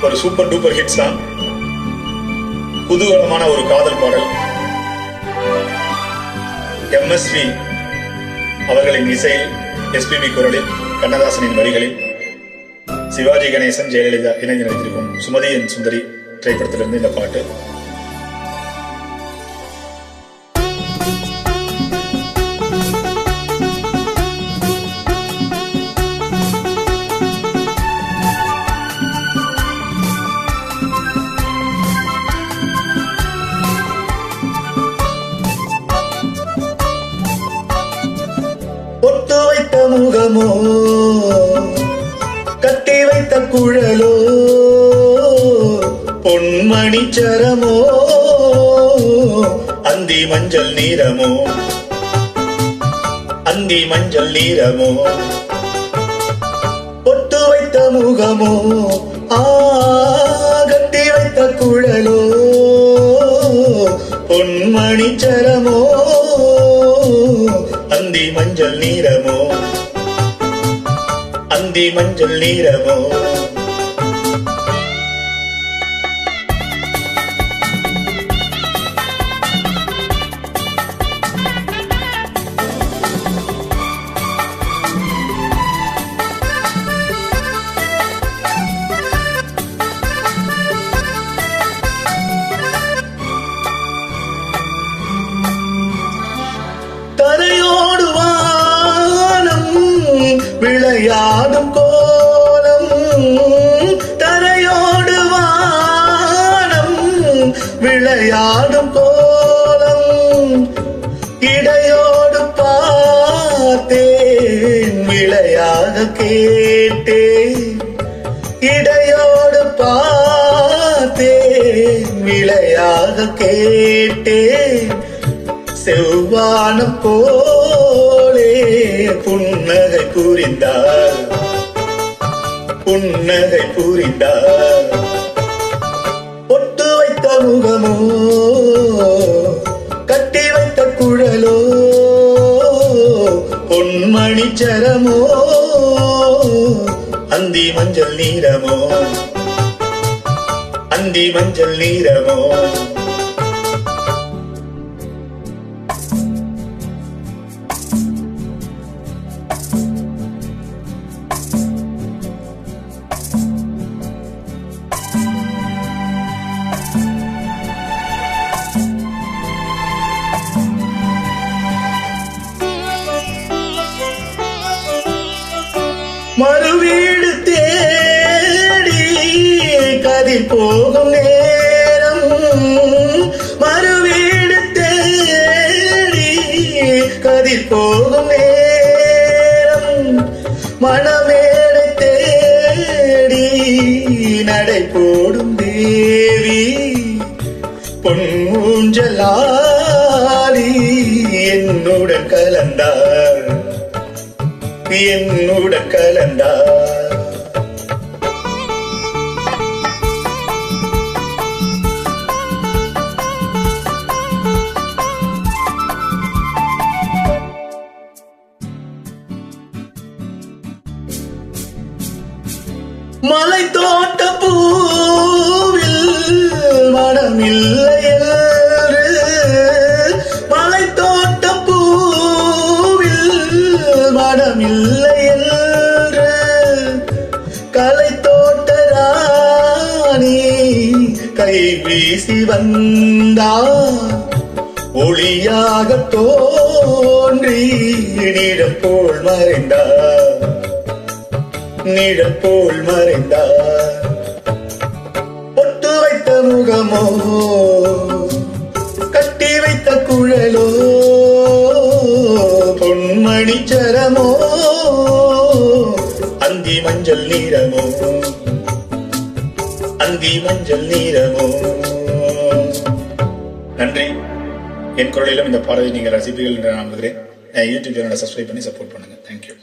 ஒரு super duper hit song, குதூகலமான ஒரு காதல் பாடல். MSV அவர்களின் இசையில், SPB குரலில், கண்ணதாசனின் வரிகளில், சிவாஜி கணேசன், ஜெயலலிதா இணைந்து நடித்திருக்கும் சுமதி என் சுந்தரி திரைப்படத்திலிருந்து இந்த பாட்டு. பொட்டு வைத்த முகமோ, கட்டி வைத்த குழலோ, பொன்மணி சரமோ, அந்தி மஞ்சள் நீரமோ, அந்தி மஞ்சள் நீரமோ. பொட்டு வைத்த முகமோ, கட்டி வைத்த குழலோ, பொன்மணி சரமோ, அந்தி மஞ்சள் நீரமோ, அந்தி மஞ்சள் நீரமோ. தரையோடு வானம் விளையாடும் கோலம், தரையோடு வானம் விளையாடும் கோலம், இடையோடு பார்த்தேன் விளையாக கேட்டேன், இடையோடு பார்த்தேன் விளையாக கேட்டேன். செவ்வானம் போலே புன்னகை புரிந்தார், புன்னகை புரிந்தார். பொட்டு வைத்த முகமோ, கட்டி வைத்த குழலோ, பொன்மணி சரமோ, அந்தி மஞ்சள் நீரமோ, அந்தி மஞ்சள் நீரமோ. மறுவீடு தேடி கதிர் போகும் நேரம், மறுவீடு தேடி கதிர் போகும் நேரம், மணமேடை தேடி நடை போடும் தேவி, பொன்மூஞ்சலாடி என்னுடன் கலந்தார், என்னுடன் கலந்தார். மலை தோட்ட பூவில் மனமில்லை என்று, மலை தோட்ட பூவில் மனமில்லை என்று, கலை தோட்ட ராணி கை வீசி வந்தார், ஒளியாக தோன்றி நிழல் போல் மறைந்தார், நிழல் போல் மறைந்தார். பொட்டு வைத்த முகமோ, கட்டி வைத்த குழலோ, பொன்மணி சரமோ, அந்தி மஞ்சள் நீரமோ, அந்தி மஞ்சள் நீரமோ. நன்றி. என் குரலிலும் இந்த பாடலை நீங்கள் ரசிப்பீர்கள் என்று நான் நம்புகிறேன். யூடியூப் சேனலை சப்ஸ்கிரைப் பண்ணி சப்போர்ட் பண்ணுங்க. தேங்க்யூ.